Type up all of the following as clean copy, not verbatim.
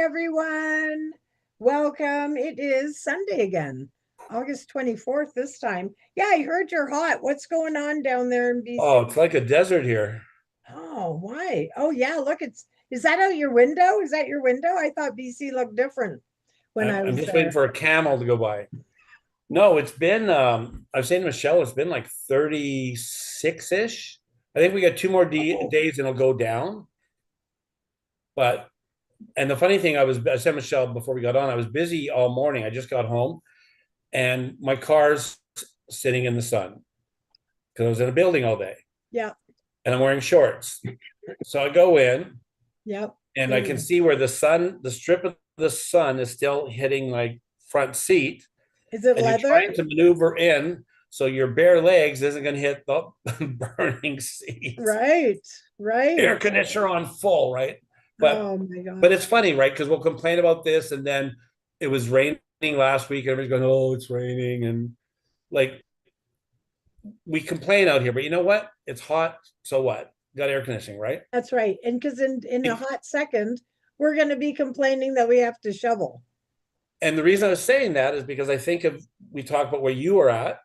everyone. Welcome. It is Sunday again, August 24th this time. Yeah, I heard you're hot. What's going on down there in Oh, BC? it's like a desert here. Oh, why? Oh, yeah, look, is that out your window? Is that your window? I thought BC looked different when I I'm was just waiting there. for a camel to go by. No, it's been I was saying to Michelle, it's been like 36-ish. I think we got two more Oh, days and it'll go down. But and the funny thing, I said Michelle before we got on, I was busy all morning. I just got home and my car's sitting in the sun because I was in a building all day yeah, and I'm wearing shorts. So I go in yep. and I can Ooh. see where the strip of the sun is still hitting like front seat Is it and you're leather? trying to maneuver in so your bare legs isn't going to hit the burning seat. Right, right. Air conditioner on full, right? But Oh my but gosh. it's funny, right? Because we'll complain about this, and then it was raining last week, and everybody's going, "Oh, it's raining," and like we complain out here, but you know what? It's hot, so what? Got air conditioning, right? That's right. And because in a hot second, we're going to be complaining that we have to shovel. And the reason I was saying that is because I think of we talk about where you are at,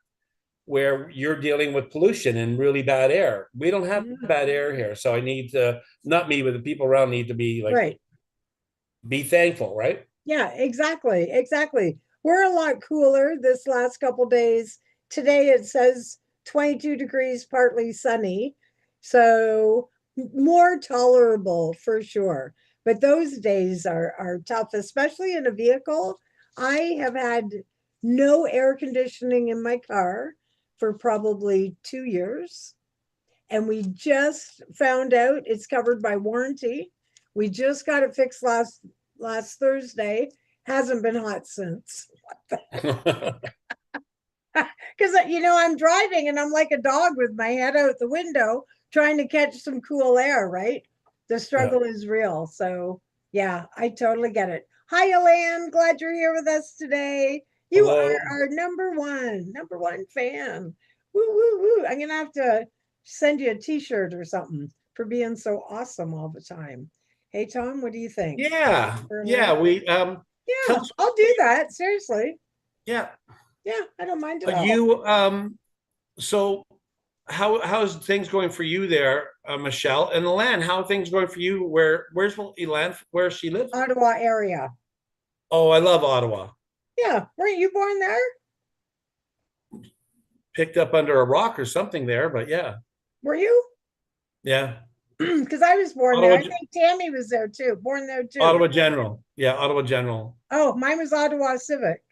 where you're dealing with pollution and really bad air. We don't have Yeah. bad air here. So I need to, not me, but the people around need to be like, Right. be thankful, right? Yeah, exactly. Exactly. We're a lot cooler this last couple days. Today it says 22 degrees, partly sunny. So more tolerable for sure. But those days are tough, especially in a vehicle. I have had no air conditioning in my car for probably 2 years. And we just found out it's covered by warranty. We just got it fixed last Thursday. Hasn't been hot since. Because I'm driving and I'm like a dog with my head out the window trying to catch some cool air, right? The Yeah. struggle is real. So yeah, I totally get it. Hi, Elaine. Glad you're here with us today. You Hello. are our number one fan. Woo, woo, woo. I'm gonna have to send you a t-shirt or something for being so awesome all the time. Hey Tom, what do you think? Yeah. For Yeah. Elaine? We tell Yeah, us I'll do that. Seriously. yeah. Yeah, I don't mind at But all. you so how's things going for you there, Michelle? And Elan, how are things going for you? Where's Elan, where she live? Ottawa area. Oh, I love Ottawa. Yeah. Weren't you born there? Picked up under a rock or something there, but yeah. Were you? Yeah. Because I was born there. Ottawa I think Tammy was there too, born there too. Ottawa General. Yeah, Ottawa General. Oh, mine was Ottawa Civic.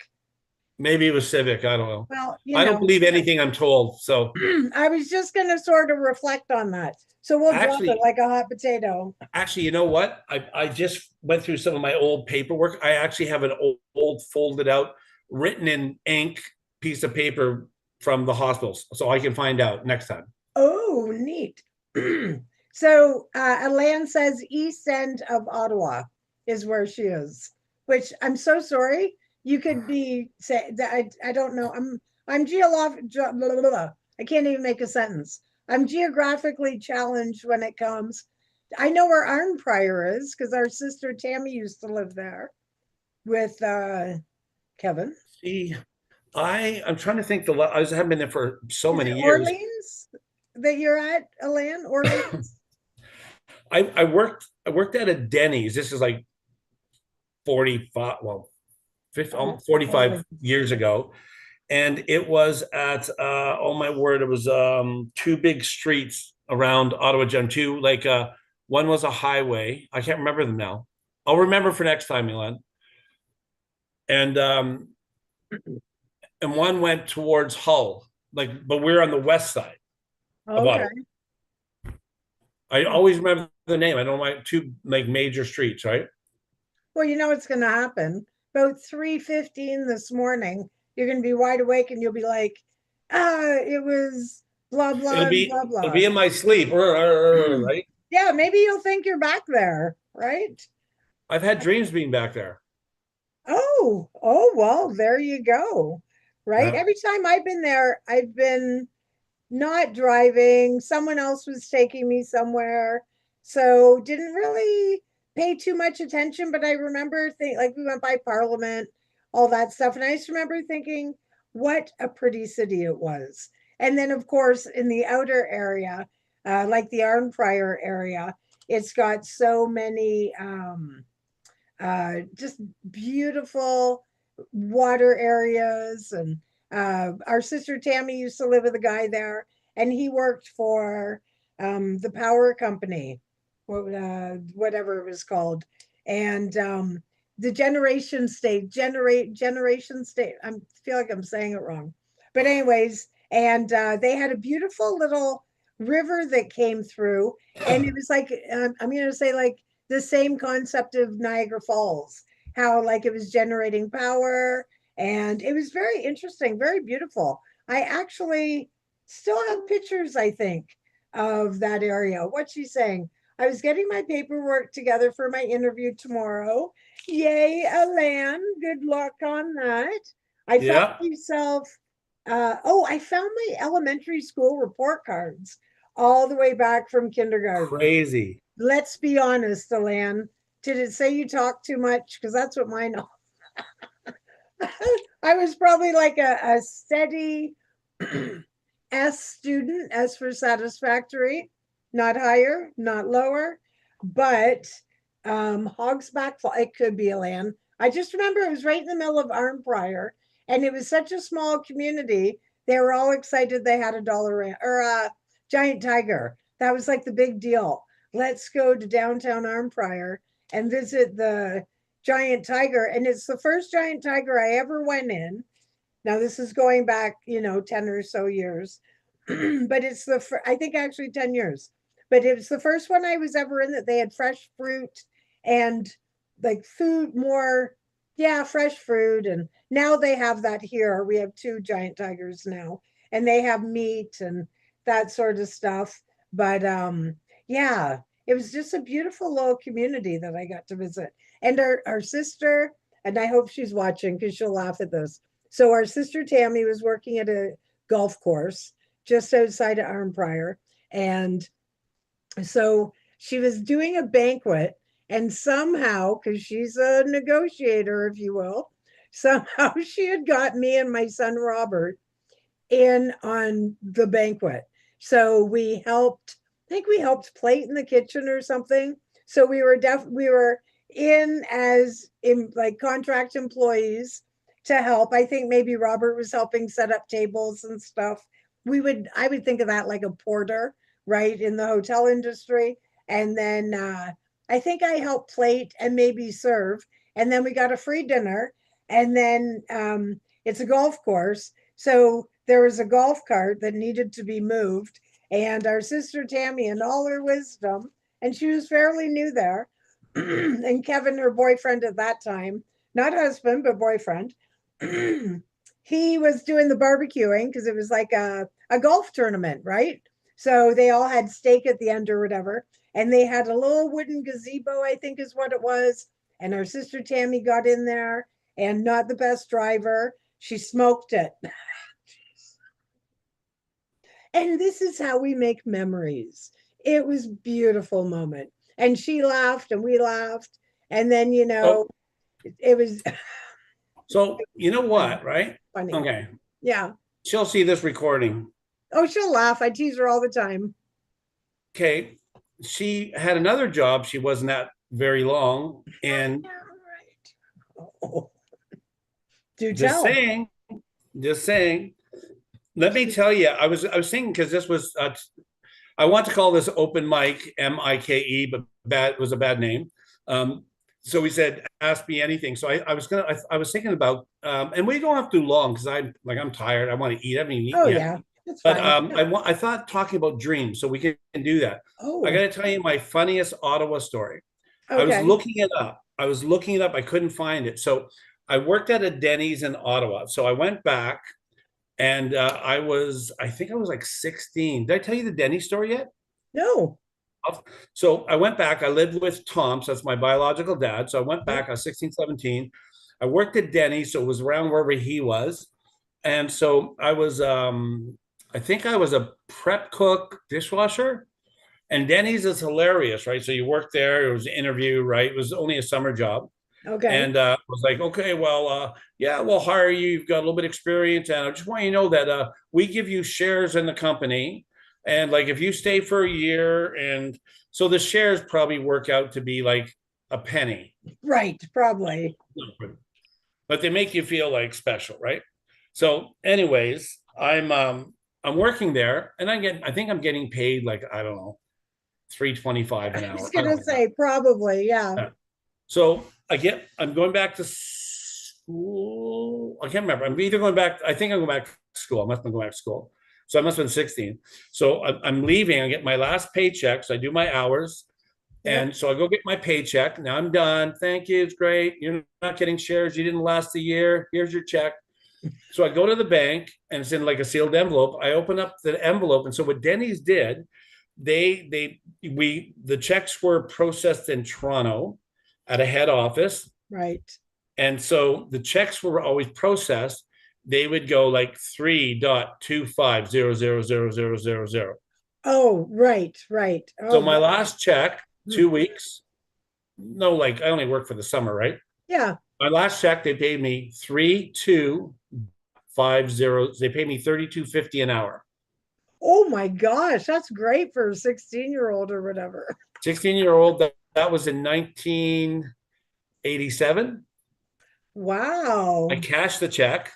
Maybe it was Civic. I don't know. Well, I don't believe anything I'm told. So I was just going to sort of reflect on that. So we'll drop it actually, like a hot potato. you know what? I just went through some of my old paperwork. I actually have an old folded out, written in ink piece of paper from the hospitals, so I can find out next time. Oh, neat. So Elaine says east end of Ottawa is where she is, which I'm so sorry. You could be say that I don't know. I'm I can't even make a sentence. I'm geographically challenged when it comes. I know where Arnprior is because our sister Tammy used to live there with Kevin. See, I'm trying to think. I haven't been there for so Is it many years. Orleans that you're at, Elaine? Orleans? I worked at a Denny's. This is like 45, well, 50, Oh, 45 Orleans. years ago. And it was at oh my word, it was two big streets around Ottawa Gem. Two, like one was a highway. I can't remember them now. I'll remember for next time, Milan. And and one went towards Hull, like, but we're on the west side of Okay. Ottawa. I always remember the name. I know my two like major streets, right? Well, you know what's going to happen. About 3:15 this morning, you're going to be wide awake and you'll be like, it was blah, It'll blah, and be blah, it'll blah. be in my sleep, right? Yeah, maybe you'll think you're back there, right? I've had dreams being back there. Oh, well, there you go. Right? Yeah. Every time I've been there, I've been not driving. Someone else was taking me somewhere. So didn't really pay too much attention, but I remember like we went by Parliament, all that stuff. And I just remember thinking, what a pretty city it was. And then, of course, in the outer area, like the Arnprior area, it's got so many just beautiful water areas. And our sister Tammy used to live with a guy there, and he worked for the power company, whatever it was called. And the generation state. I feel like I'm saying it wrong, but anyways, and they had a beautiful little river that came through, and it was like I'm going to say like the same concept of Niagara Falls, how like it was generating power, and it was very interesting, very beautiful. I actually still have pictures, I think, of that area. What she's saying. I was getting my paperwork together for my interview tomorrow. Yay, Alan. Good luck on that. I found Yeah. myself, I found my elementary school report cards all the way back from kindergarten. Crazy. Let's be honest, Alan. Did it say you talk too much? Because that's what mine are. I was probably like a steady S student, S for satisfactory, not higher, not lower, but Hogsback, it could be a land. I just remember it was right in the middle of Arnprior, and it was such a small community. They were all excited they had a dollar or a giant tiger. That was like the big deal. Let's go to downtown Arnprior and visit the giant tiger. And it's the first giant tiger I ever went in. Now, this is going back, 10 or so years, but it's I think actually 10 years, but it was the first one I was ever in that they had fresh fruit and like food, more, yeah, fresh fruit. And now they have that here. We have two giant tigers now, and they have meat and that sort of stuff. But yeah, it was just a beautiful little community that I got to visit. And our sister, and I hope she's watching because she'll laugh at this. So our sister Tammy was working at a golf course just outside of Arnprior. And so she was doing a banquet, and somehow, because she's a negotiator, if you will, somehow she had got me and my son Robert in on the banquet. So we helped, I think we helped plate in the kitchen or something. So we were in as in like contract employees to help. I think maybe Robert was helping set up tables and stuff. I would think of that like a porter, right, in the hotel industry. And then I think I helped plate and maybe serve. And then we got a free dinner. And then it's a golf course. So there was a golf cart that needed to be moved. And our sister Tammy, in all her wisdom, and she was fairly new there, and Kevin, her boyfriend at that time, not husband, but boyfriend, he was doing the barbecuing because it was like a golf tournament, right? So they all had steak at the end or whatever. And they had a little wooden gazebo, I think is what it was. And our sister Tammy got in there, and not the best driver. She smoked it. And this is how we make memories. It was a beautiful moment. And she laughed and we laughed. And then, Oh, it was so you know funny. what, right? Funny. Okay. Yeah. She'll see this recording. Oh, she'll laugh. I tease her all the time. Okay. She had another job. She wasn't at very long. And Yeah, right. Oh, do just tell. saying, just saying. Let me tell you, I was thinking because this was I want to call this open mic, Mike, but bad was a bad name. So we said, ask me anything. So I was thinking about, and we don't have to do long because I'm tired. I want to eat. I haven't eaten Oh, yet. yeah. That's But fine. I thought talking about dreams, so we can do that. I got Oh, to tell you my funniest Ottawa story. I was okay. looking it up. I couldn't find it. So I worked at a Denny's in Ottawa. So I went back, and I think I was like 16. Did I tell you the Denny story yet? No. So I went back. I lived with Tom, so that's my biological dad. So I went Yeah. back. I was 16, 17. I worked at Denny, so it was around wherever he was. And so I think I was a prep cook, dishwasher. And Denny's is hilarious, right? So you work there. It was an interview, right? It was only a summer job. Okay. And was like, okay, well, yeah, we'll hire you. You've got a little bit of experience, and I just want you to know that we give you shares in the company, and like if you stay for a year, and so the shares probably work out to be like a penny, Right, probably. but they make you feel like special, right? So, anyways, I'm working there, and I think I'm getting paid like I don't know, 3.25 an I was hour. I don't gonna know. say probably, yeah. Yeah. So I'm going back to school. I can't remember. I'm either going back. I think I'm going back to school. I must have been going back to school. So I must have been 16. So I'm leaving. I get my last paycheck. So I do my hours. Yep. And so I go get my paycheck. Now I'm done. Thank you. It's great. You're not getting shares. You didn't last a year. Here's your check. So I go to the bank and it's in like a sealed envelope. I open up the envelope. And so what Denny's did, the checks were processed in Toronto at a head office. Right. And so the checks were always processed. They would go like 3.25000000. Oh, right, right. So Oh, my last check, yeah. 2 weeks, no, like I only work for the summer, right? Yeah. My last check, they paid me 3.250. They paid me 32.50 an hour. Oh my gosh, that's great for a 16-year-old or whatever. 16-year-old, that was in 1987. I Wow. cashed the check,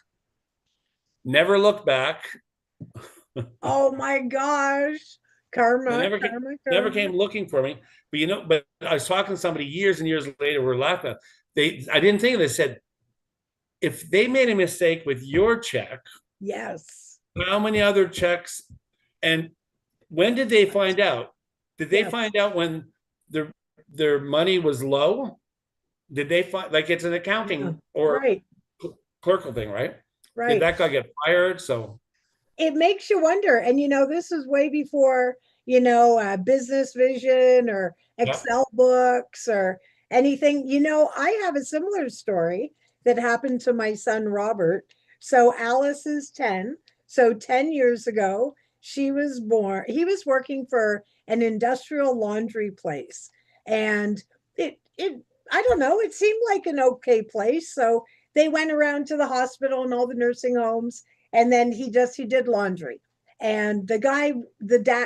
never looked back. Oh my gosh. They Karma, never came, karma, never karma. came looking for me. But I was talking to somebody years and years later. We're laughing. I didn't think of this. Said if they made a mistake with your check, Yes. how many other checks? And when did they find out? Did they Yes. find out when their their money was low? Did they find like it's an Yeah. accounting or Right. clerical thing, right? Did Right. that guy get fired? So It makes you wonder. And this is way before, business vision or yeah. Excel books or anything. I have a similar story that happened to my son Robert. So Alice is 10. So 10 years ago, she was born. He was working for an industrial laundry place. And it I don't know, it seemed like an okay place. So they went around to the hospital and all the nursing homes, and then he did laundry. And the dad,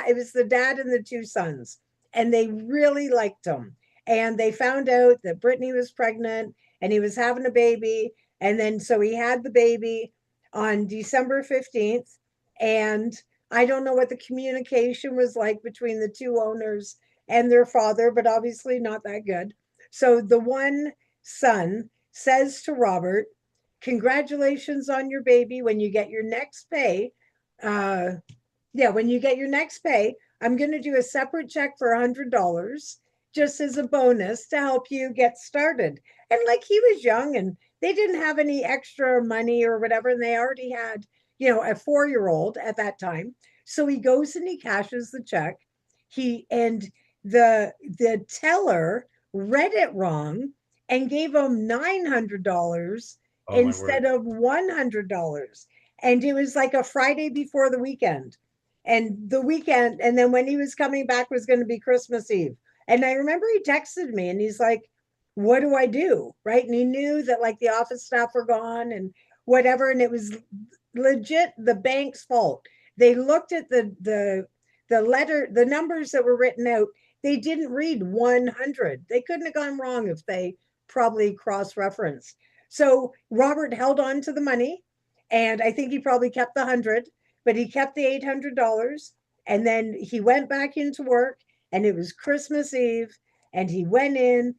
it was the dad and the two sons, and they really liked him. And they found out that Brittany was pregnant and he was having a baby. And then so he had the baby on December 15th. And I don't know what the communication was like between the two owners and their father, but obviously not that good. So the one son says to Robert, congratulations on your baby. When you get your next pay, uh, yeah, when you get your next pay, I'm going to do a separate check for $100 just as a bonus to help you get started. And like he was young and they didn't have any extra money or whatever, and they already had, a 4-year-old at that time. So he goes and he cashes the check. He and the teller read it wrong and gave him $900 Oh my instead word. of $100. And it was like a Friday before the weekend. And then when he was coming back was going to be Christmas Eve. And I remember he texted me and he's like, what do I do? Right. And he knew that like the office staff were gone and whatever. And it was legit the bank's fault. They looked at the numbers that were written out. They didn't read 100. They couldn't have gone wrong if they probably cross referenced. So Robert held on to the money, and I think he probably kept the 100, but he kept the $800. And then he went back into work, and it was Christmas Eve, and he went in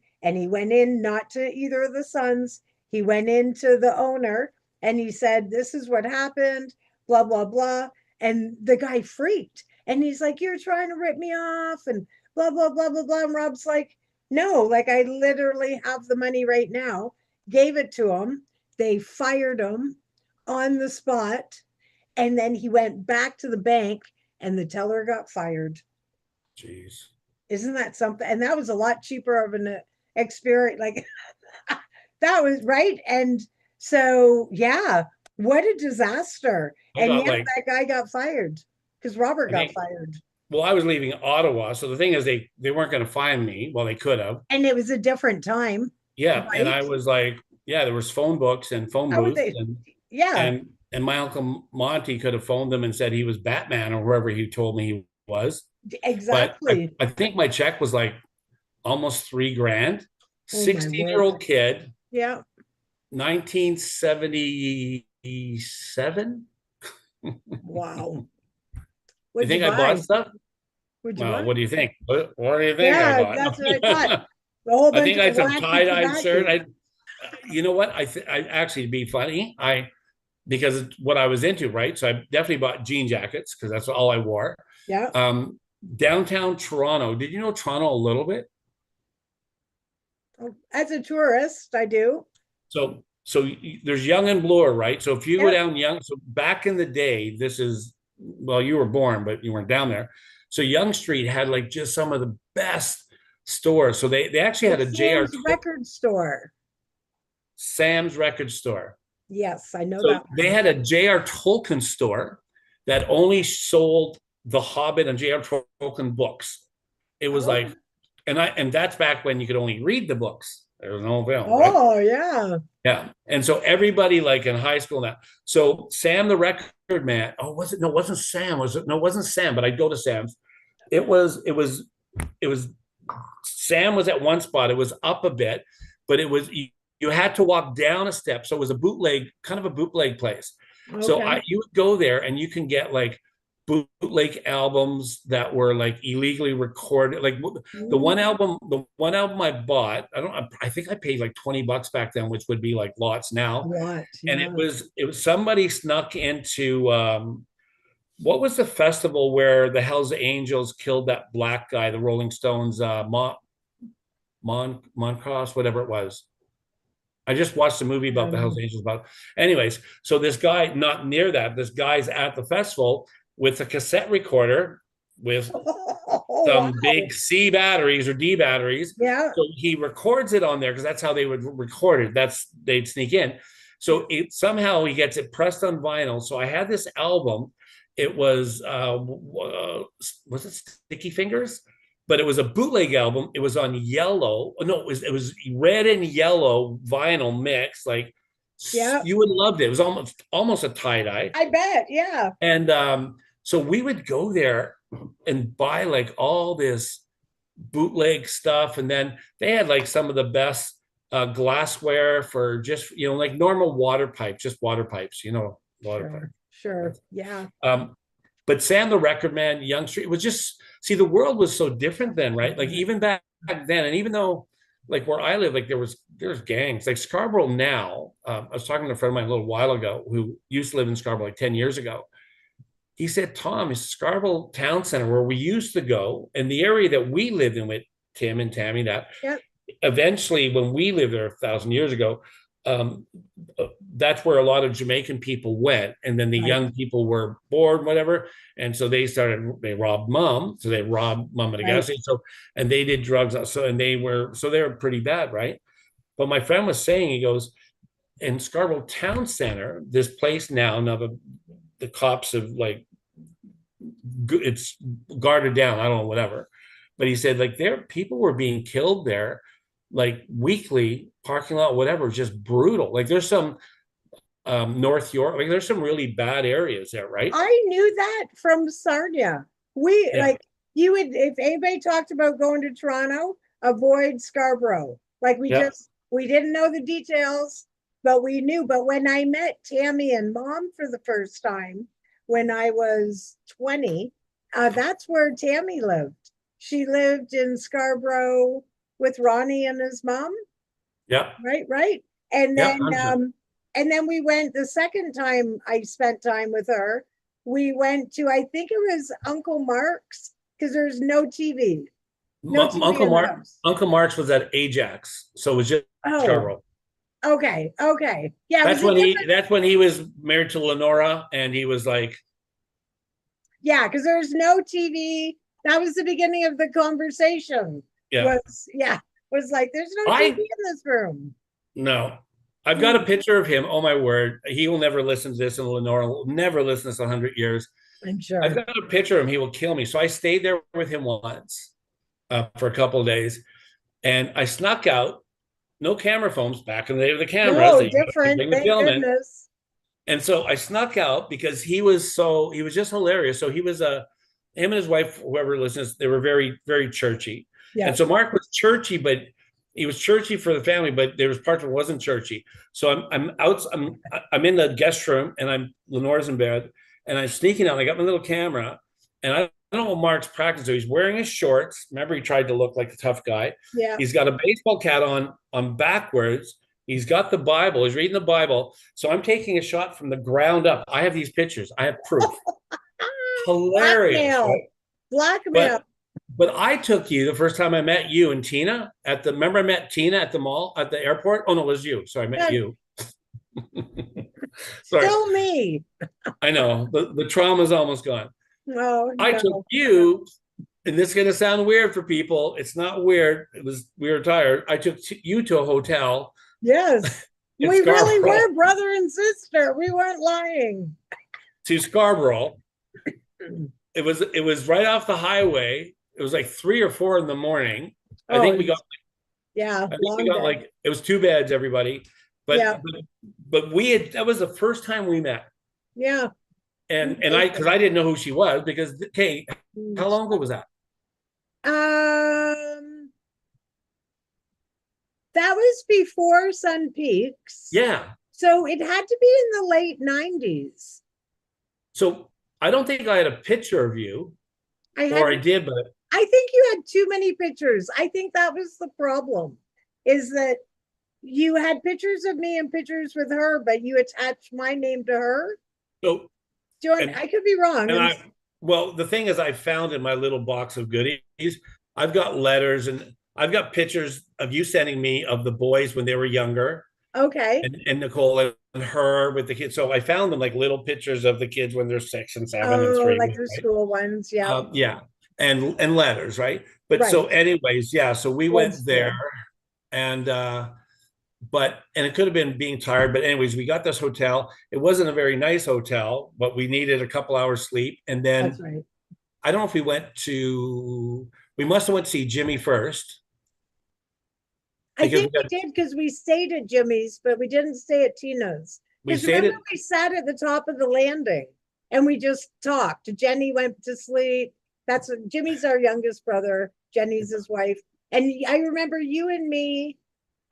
not to either of the sons. He went into the owner and he said, this is what happened, blah, blah, blah. And the guy freaked. And he's like, you're trying to rip me off and blah, blah, blah, blah, blah. And Rob's like, no, like I literally have the money right now. Gave it to him. They fired him on the spot. And then he went back to the bank and the teller got fired. Jeez. Isn't that something? And that was a lot cheaper of an experience. Like that was right. And so, yeah, what a disaster. I And got yeah, like that guy got fired because Robert I got think fired. well, I was leaving Ottawa. So the thing is, they weren't going to find me. Well, they could have. And it was a different time, Yeah, and I right? was like, yeah, there was phone books and phone How would booths, they? Yeah, and my uncle Monty could have phoned them and said he was Batman or whoever he told me he was. But exactly. I think my check was like almost 3 grand. Oh my 16-year-old word. kid, Yeah. 1977. Wow. You What'd you think I bought buy? stuff? What'd you Well, buy? what do you think? What do you think I Yeah, bought? that's what I thought. A whole I bunch think I of had some wacky tie-dyed shirt. tobacco. You know what? I actually, to be funny, because it's what I was into, right? So I definitely bought jean jackets because that's all I wore. Yeah. Um, Downtown Toronto. Did you know Toronto a little bit? As a tourist, I do. So there's Young and Bloor, right? So if you go Yep. down Young, so back in the day, this is well, you were born, but you weren't down there. So Young Street had like just some of the best stores. So they actually The had a JR Sam's record store. Sam's record store. Yes, I know So that they one. had a J.R. Tolkien store that only sold The Hobbit and J.R. Tolkien books. It was Oh, like, and that's back when you could only read the books. There was no film, right? oh yeah. Yeah. And so everybody like in high school now. So Sam the record man. Oh, was it? No, it wasn't Sam. Was it? No, it wasn't Sam, but I'd go to Sam's. It was Sam was at one spot. It was up a bit, but you had to walk down a step. So it was a bootleg, kind of a bootleg place. So Okay. you would go there and you can get like bootleg albums that were like illegally recorded. Like Mm, the one album I bought, I think I paid like $20 back then, which would be like lots now. what? And Yeah. it was somebody snuck into what was the festival where the Hells Angels killed that black guy, the Rolling Stones, Moncross, whatever it was. I just watched a movie about the Hells Um, Angels about. Anyways, so this guy, not near that, this guy's at the festival with a cassette recorder with oh some wow. big C batteries or D batteries. Yeah. So he records it on there because that's how they would record it. They'd sneak in. So it somehow he gets it pressed on vinyl. So I had this album. It was it Sticky Fingers? But it was a bootleg album. It was on yellow. No, it was red and yellow vinyl mix. Like Yeah. you would have loved it. It was almost a tie dye. I bet. Yeah. And so we would go there and buy like all this bootleg stuff, and then they had like some of the best glassware for just like normal water pipes, just water pipes, water Sure. Sure. pipes. Yeah. But Sam the Record Man, Young Street, it was just see the world was so different then, right? Like even back then, and even though like where I live, like there's gangs like Scarborough now. I was talking to a friend of mine a little while ago who used to live in Scarborough like 10 years ago. He said, Tom, it's Scarborough Town Center where we used to go, and the area that we lived in with Tim and Tammy, that Yep. eventually when we lived there 1,000 years ago, um, that's where a lot of Jamaican people went. And then the Right. young people were bored, whatever. And so they robbed mom. So they robbed mom at a gas Right. station. So, and they did drugs. So they were pretty bad, right? But my friend was saying, he goes, in Scarborough Town Center, this place now the cops have like, it's guarded down. I don't know, whatever. But he said like people were being killed there, like weekly, parking lot, whatever, just brutal. Like there's some North York, like there's some really bad areas there, right? I knew that from Sarnia. We Yeah, like you would if anybody talked about going to Toronto, avoid Scarborough. Like yeah, we didn't know the details, but we knew. But when I met Tammy and mom for the first time when I was 20, that's where Tammy lived. She lived in Scarborough with Ronnie and his mom, yeah, right? Right. And yeah, then 100%. we went the second time I spent time with her. We went to I think it was Uncle Mark's because there's no TV, no TV Uncle in the Mark, house. Uncle Mark's was at Ajax, so it was just Oh, Scarborough. okay, okay, yeah, it That's was a when he. different. That's when he was married to Lenora, and he was like, Yeah, because there's no TV. That was the beginning of the conversation. yeah, Was like there's no TV I in this room. no. I've got a picture of him. Oh my word, he will never listen to this, and Lenora will never listen to this 100 years. I'm I've sure. got a picture of him. He will kill me. So I stayed there with him once for a couple of days, and I snuck out. No camera phones back in the day with the cameras No, that you have to different. bring the Thank film in. goodness. And so I snuck out because he was just hilarious. So he was him and his wife, whoever listens, they were very, very churchy. Yeah. And so Mark was churchy, but he was churchy for the family, but there was parts where it wasn't churchy. So I'm in the guest room and Lenore's in bed and I'm sneaking out. And I got my little camera and I don't know what Mark's practice. So he's wearing his shorts. Remember, he tried to look like a tough guy. Yeah. He's got a baseball cap on backwards. He's got the Bible. He's reading the Bible. So I'm taking a shot from the ground up. I have these pictures. I have proof. Hilarious, Blackmail. right? Blackmail. But I took you the first time I met you and Tina at the. Remember, I met Tina at the mall at the airport. Oh no, it was you. So I met Yeah, you. Sorry, still me. I know the trauma's almost gone. Oh, I took no. you, and this is gonna sound weird for people. It's not weird. It was we were tired. I took you to a hotel Yes. in We really Scarborough were brother and sister. We weren't lying. to Scarborough. It was right off the highway. It was like 3 or 4 in the morning. I Oh, think we got yeah, I think we long got day. like it was 2 beds, everybody. Yeah, But we had that was the first time we met. yeah. And I because I didn't know who she was because okay, how long ago was that? Um, that was before Sun Peaks. Yeah. So it had to be in the late 90s. So I don't think I had a picture of you, I had or I did, but I think you had too many pictures. I think that was the problem, is that you had pictures of me and pictures with her, but you attached my name to her. so Join, and I could be wrong. and And I well, the thing is I found in my little box of goodies, I've got letters and I've got pictures of you sending me of the boys when they were younger okay. and Nicole and her with the kids. So I found them like little pictures of the kids when they're 6 and 7 and 3, Oh, like the right? school ones. Yeah. Yeah, and letters, right? But Right. so, anyways, yeah. So we Old went there, school. and and it could have been being tired, but anyways, we got this hotel. It wasn't a very nice hotel, but we needed a couple hours sleep, and That's then right. I don't know if we went to. We must have went to see Jimmy first I because think we did because we stayed at Jimmy's, but we didn't stay at Tina's. we Because stayed remember, at we sat at the top of the landing and we just talked. Jenny went to sleep. Jimmy's our youngest brother. Jenny's his wife. And I remember you and me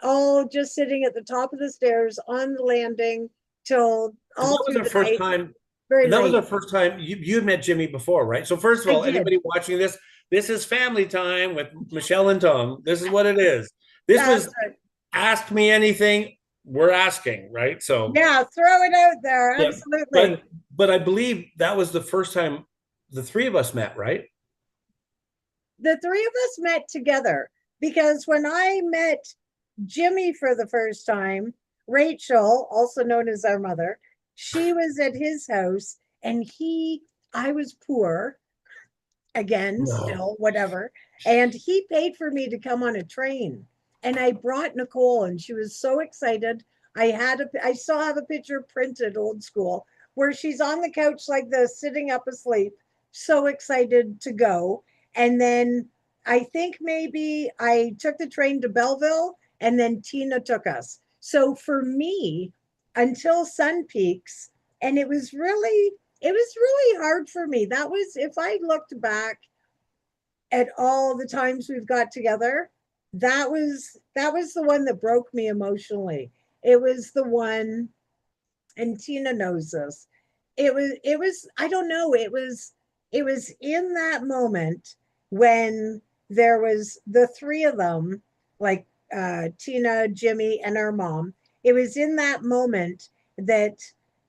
all just sitting at the top of the stairs on the landing till and all that was through our the first night, time. very And that was late. our first time. You had met Jimmy before, right? So first of I all, did. anybody watching this, this is family time with Michelle and Tom. This is what it is. This That's was it. ask me anything. We're asking, right? So Yeah, throw it out there. yeah, Absolutely. but I believe that was the first time the three of us met, right? The three of us met together because when I met Jimmy for the first time, Rachel, also known as our mother, she was at his house and I was poor again, No. still, whatever. And he paid for me to come on a train. And I brought Nicole, and she was so excited. I still have a picture printed old school where she's on the couch like this, sitting up asleep, so excited to go. And then I think maybe I took the train to Belleville, and then Tina took us. So for me, until Sun Peaks, and it was really hard for me. That was, if I looked back at all the times we've got together, that was the one that broke me emotionally. It was the one, and Tina knows this. It was I don't know, it was in that moment when there was the three of them, like Tina, Jimmy, and our mom. It was in that moment that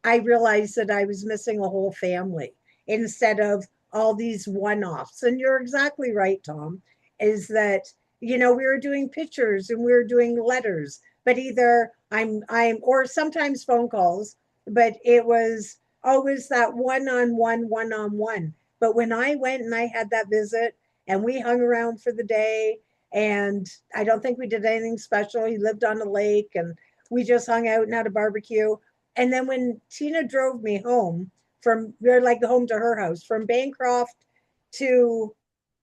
I realized that I was missing a whole family instead of all these one-offs. And you're exactly right, Tom, is that we were doing pictures and we were doing letters, but either I'm or sometimes phone calls, but it was always that one-on-one. But when I went and I had that visit and we hung around for the day, and I don't think we did anything special. He lived on a lake and we just hung out and had a barbecue. And then when Tina drove me home from, we're like home to her house, from Bancroft to,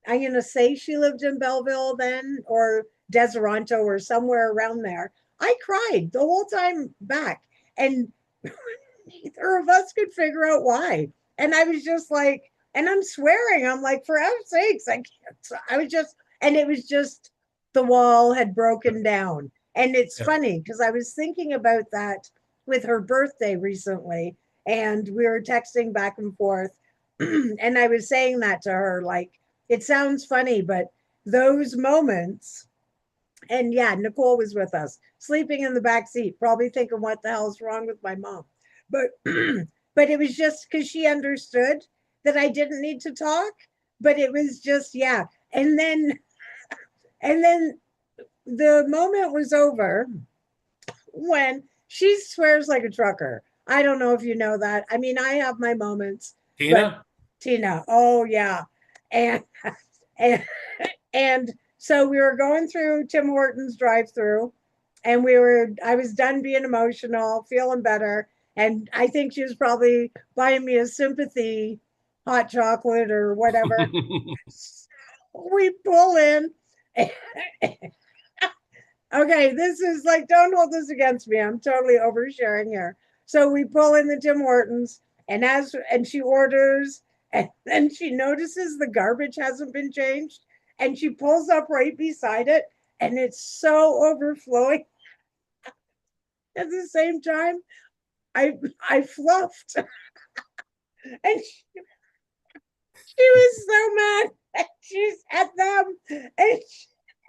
I'm going to say she lived in Belleville then, or Deseronto, or somewhere around there. I cried the whole time back, and neither of us could figure out why. And I was just like, and I'm swearing, I'm like, for F's sakes, I can't. I was just, and it was just the wall had broken down. And it's Yeah. funny because I was thinking about that with her birthday recently, and we were texting back and forth. And I was saying that to her, like, it sounds funny, but those moments, and yeah, Nicole was with us, sleeping in the back seat, probably thinking, what the hell's wrong with my mom? But but it was just because she understood that I didn't need to talk. But it was just, yeah. And then the moment was over when she swears like a trucker. I don't know if you know that. I mean, I have my moments, but Tina? Tina, oh yeah. And and and so we were going through Tim Hortons drive-through, and I was done being emotional, feeling better. And I think she was probably buying me a sympathy hot chocolate or whatever. We pull in. Okay, this is like, don't hold this against me. I'm totally oversharing here. So we pull in the Tim Hortons, and she orders, and then she notices the garbage hasn't been changed, and she pulls up right beside it, and it's so overflowing. At the same time, I fluffed, and she was so mad. She's at them,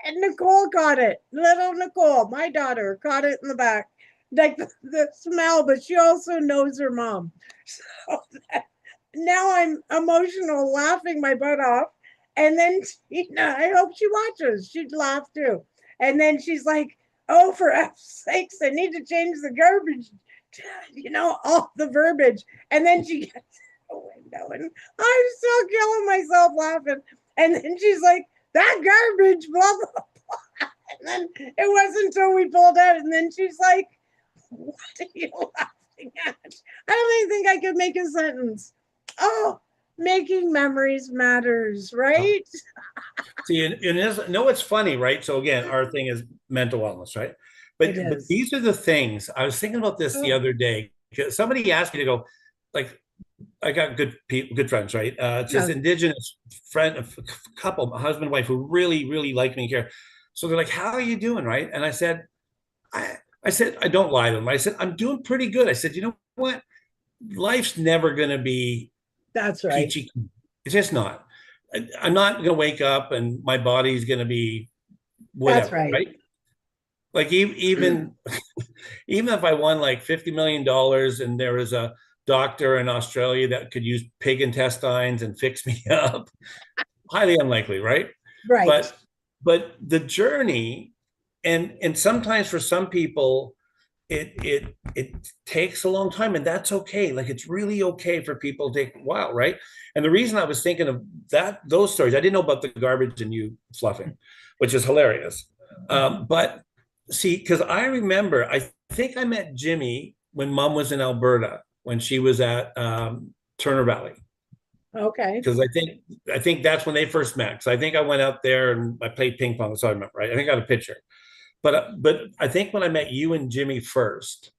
and Nicole caught it. Little Nicole, my daughter, caught it in the back, like the smell, but she also knows her mom. So now I'm emotional, laughing my butt off. And then Tina, I hope she watches. She'd laugh too. And then she's like, "Oh, for F's sakes, I need to change the garbage, all the verbiage." And then she gets to the window, and I'm still killing myself laughing. And then she's like, "That garbage, blah, blah, blah." And then it wasn't until we pulled out, and then she's like, "What are you laughing at?" I don't even think I could make a sentence. Oh, making memories matters, right? See, and no, it's funny, right? So again, our thing is mental wellness, right? It But is. these are the things I was thinking about this the Oh, other day. Somebody asked me to go, like, I got good people, good friends, right? It's this yeah. indigenous friend, couple, husband and wife, who really, really like me and care. So they're like, "How are you doing?" Right? And I said, I don't lie to them. I said, "I'm doing pretty good." I said, "You know what? Life's never going to be That's right. peachy. It's just not. I'm not going to wake up and my body's going to be That's whatever, right. right? Like even even if I won like $50 million and there was a doctor in Australia that could use pig intestines and fix me up, highly unlikely, right? Right. But the journey, and sometimes for some people it takes a long time, and that's okay. Like, it's really okay for people to take a while, right? And the reason I was thinking of those stories, I didn't know about the garbage and you fluffing, which is hilarious. But see, because I remember, I think I met Jimmy when mom was in Alberta, when she was at Turner Valley, Okay. because I think that's when they first met. Because I think I went out there and I played ping pong. That's all I remember, right? I think I got a picture. But I think when I met you and Jimmy first,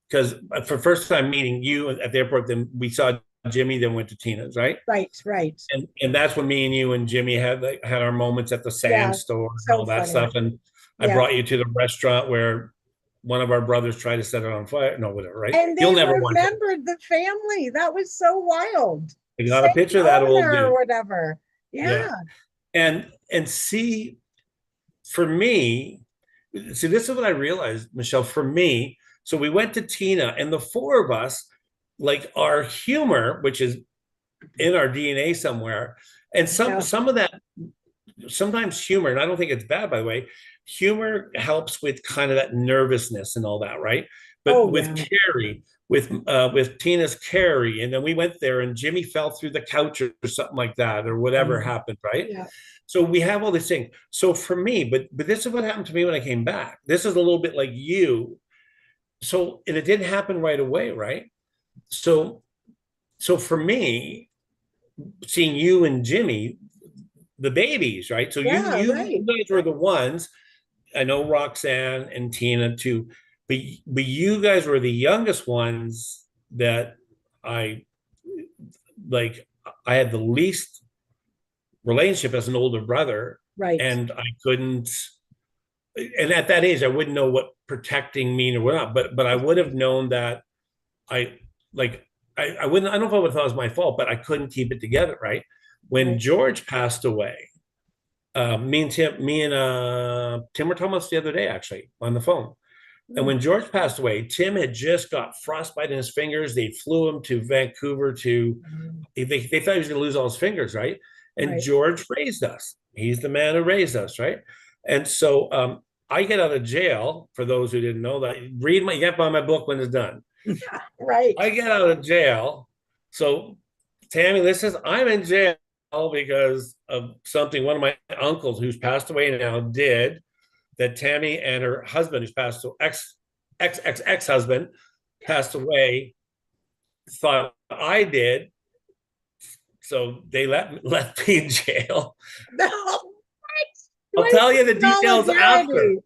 because for first time meeting you at the airport, then we saw Jimmy, then went to Tina's, right? Right. Right. And that's when me and you and Jimmy had our moments at the sand Yeah. store and So all that funny. stuff. And I Yeah. brought you to the restaurant where one of our brothers tried to set it on fire. No, whatever, right? And You'll they never want to. remembered the family. That was so wild. I got a Same picture of that old owner or dude. whatever. Yeah. Yeah. And see, for me, see, this is what I realized, Michelle, for me. So we went to Tina, and the four of us, like, our humor, which is in our DNA somewhere, and Yeah. some of that, sometimes humor, and I don't think it's bad, by the way, humor helps with kind of that nervousness and all that, right? But Oh, with yeah. Carrie, with Tina's Carrie, and then we went there, and Jimmy fell through the couch or something like that, or whatever Um, happened, right? yeah. So we have all these things. So for me, but this is what happened to me when I came back. This is a little bit like you. So, and it didn't happen right away, right? So so for me, seeing you and Jimmy, the babies, right? So Yeah, you right. guys were the ones. I know Roxanne and Tina too, but you guys were the youngest ones that I like. I had the least relationship as an older brother, Right. and I couldn't. And at that age, I wouldn't know what protecting mean or what not. But I Of would have course. known that I like I wouldn't. I don't know if I would have thought it was my fault, but I couldn't keep it together. Right when Right. George passed away, me and Tim were talking about this the other day, actually, on the phone. And Mm, when George passed away, Tim had just got frostbite in his fingers. They flew him to Vancouver to, mm, they thought he was going to lose all his fingers, right? And right. George raised us. He's the man who raised us, right? And so I get out of jail, for those who didn't know that, you get buy my book when it's done. Right. I get out of jail. So Tammy, listen, I'm in jail because of something one of my uncles who's passed away now did, that Tammy and her husband, who's passed to ex husband, passed away, thought I did. So they left me in jail. No, I'll what? tell you the details after. Solidarity.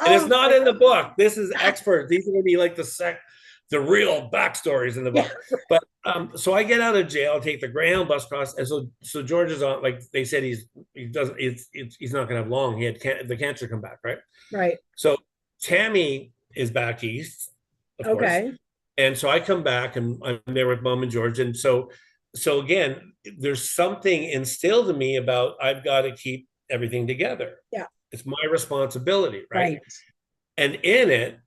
And it's Oh not my in the book. This is God. expert. These are going to be like the real backstories in the Yeah. book. But so I get out of jail, take the Greyhound bus cross, and so George is on. Like they said, he doesn't. He's not going to have long. He had the cancer come back, right? Right. So Tammy is back east, of course, Okay. and so I come back and I'm there with Mom and George, and so again, there's something instilled in me about I've got to keep everything together. Yeah. It's my responsibility, right? Right. And in it,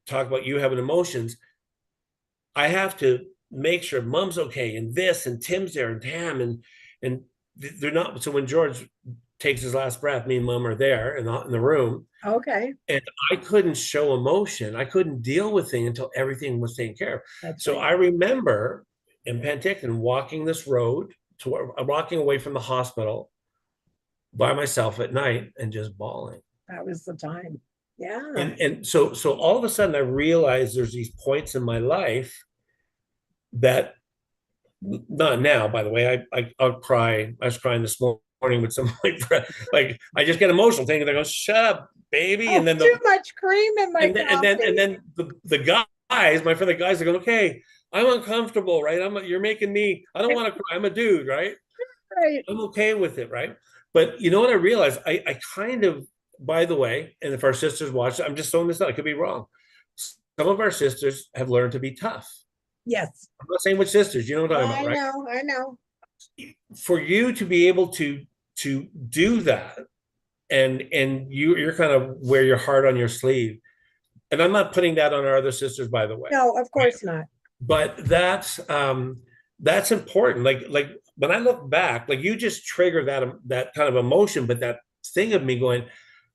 talk about you having emotions. I have to make sure Mom's okay, and this, and Tim's there, and Tam, and they're not. So when George takes his last breath, me and Mom are there and not in the room, Okay. and I couldn't show emotion. I couldn't deal with things until everything was taken care of. That's So right. I remember in Penticton walking this road to walking away from the hospital by myself at night and just bawling. That was the time. Yeah. And so all of a sudden I realized there's these points in my life that, not now, by the way, I'll cry. I was crying this morning with some of my friends. Like I just get emotional thinking, they go, shut up, baby. Oh, And then too much cream in my and coffee. then the guys, my friend, the guys are going, okay, I'm uncomfortable, right? You're making me, I don't want to cry. I'm a dude, right? Right. I'm okay with it, right? But you know what I realized? I kind of, by the way, and if our sisters watch, I'm just throwing this out, I could be wrong. Some of our sisters have learned to be tough. Yes. I'm not saying which sisters, you know what I'm talking about, I right? know. I know. For you to be able to do that, and you're kind of wear your heart on your sleeve. And I'm not putting that on our other sisters, by the way. No, of course not. But that's important. Like when I look back, like you just trigger that kind of emotion, but that thing of me going,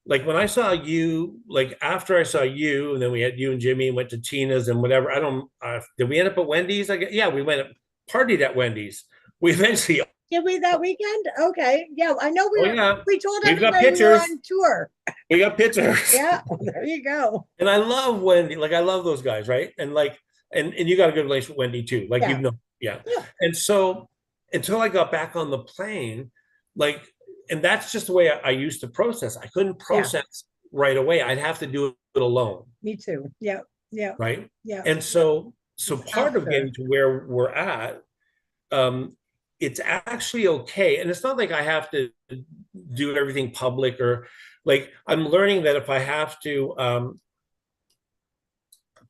like when I saw you, like after I saw you, and then we had you and Jimmy and went to Tina's and whatever. I don't did we end up at Wendy's? I guess, yeah, we went partied at Wendy's. We eventually, Did we that weekend? Okay. Yeah. I know oh yeah, we told we've got everybody we were pictures. on tour. We got pictures. Yeah. There you go. And I love Wendy. Like I love those guys, right? And like, and you got a good relationship with Wendy too. Like Yeah. you know, yeah. Yeah. And so until I got back on the plane, like, and that's just the way I used to process. I couldn't Yeah. process right away. I'd have to do it alone, Me too. Yeah. Yeah. right? Yeah. And so It's part of after. getting to where we're at, it's actually okay. And it's not like I have to do everything public, or like I'm learning that if I have to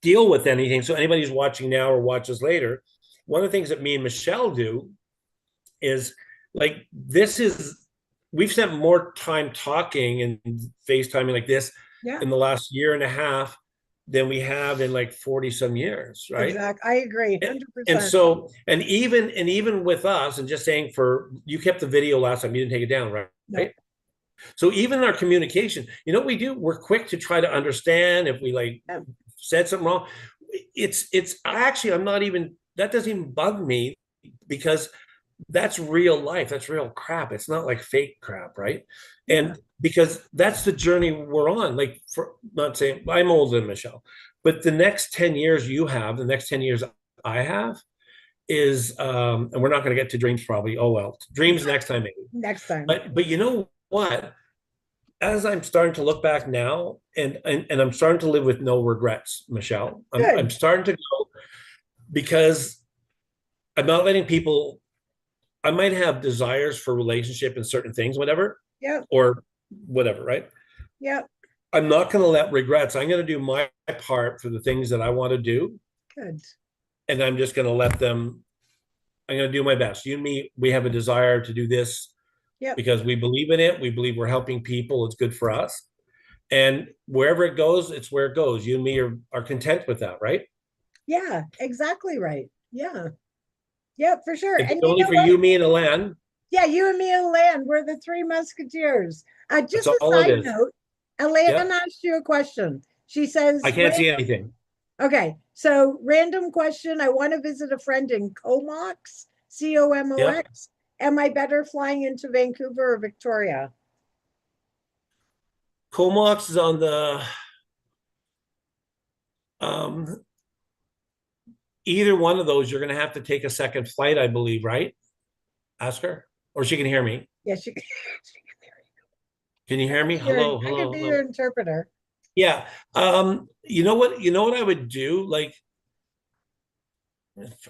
deal with anything. So anybody who's watching now or watches later, one of the things that me and Michelle do is, like, we've spent more time talking and FaceTiming like this Yeah. in the last year and a half than we have in like 40 some years, right? Exactly. I agree. And 100%. so, and even with us, and just saying, for you kept the video last time, you didn't take it down, right? No. So even in our communication, you know what we do? We're quick to try to understand if we like Yeah. said something wrong. It's actually, I'm not even, that doesn't even bug me, because that's real life. That's real crap. It's not like fake crap, right? Yeah. And because that's the journey we're on. Like, for not saying I'm older than Michelle, but the next 10 years you have, the next 10 years I have, is and we're not going to get to dreams probably. Oh well, dreams next time maybe. Next time. But you know what? As I'm starting to look back now, and I'm starting to live with no regrets, Michelle. I'm Good. starting to go because I'm not letting people. I might have desires for relationship and certain things, whatever, Yep. or whatever, right? Yep. I'm not going to let regrets. I'm going to do my part for the things that I want to do, Good. and I'm just going to let them. I'm going to do my best. You and me, we have a desire to do this Yep. because we believe in it. We believe we're helping people. It's good for us. And wherever it goes, it's where it goes. You and me are content with that, right? Yeah, exactly right. Yeah. Yep, for sure. If it's And you only know for what? you, me, and Alan, Yeah, you and me and Lan, we're the three musketeers. that's Just a all it side is. note, Elaine Yep. asked you a question. She I says, can't see anything. okay, so random question. I want to visit a friend in Comox, Yep. Comox. Am I better flying into Vancouver or Victoria? Comox is on the um either one of those, you're gonna have to take a second flight, I believe, right? Ask her. Or she can hear me. Yes, you Can you hear me? Hello, I could hello, be your hello. interpreter. Yeah. You know what? You know what I would do? Like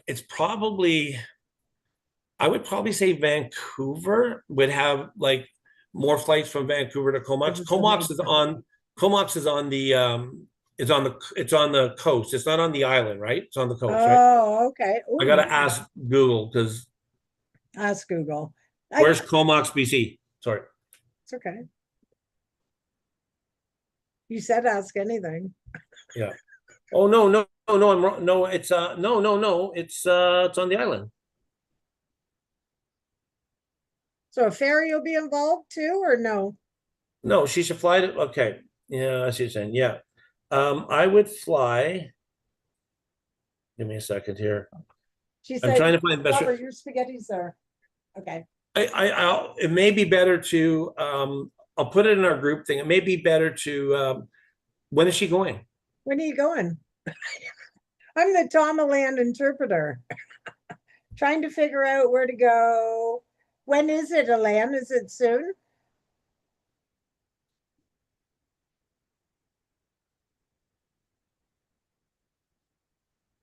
it's probably I would probably say Vancouver would have like more flights from Vancouver to Because Comox. it's a major. Comox is on the it's on the coast. It's not on the island, right? It's on the coast, right? Oh, okay. I Oh, gotta ask Google because ask Google. where's Comox, BC? Sorry. It's okay. You said ask anything. Yeah. Oh no, no, no, no, I'm wrong. No, it's no, no, no. It's on the island. So a ferry will be involved too, or no? No, she should fly to okay. Yeah, I see what you're saying. Yeah. I would fly. Give me a second here. She I'm said, trying to find the best. Robert, your spaghetti's there. Okay. It may be better to I'll put it in our group thing. It may be better to when is she going? When are you going? I'm the Tomaland interpreter, trying to figure out where to go. When is it, Alan? Is it soon?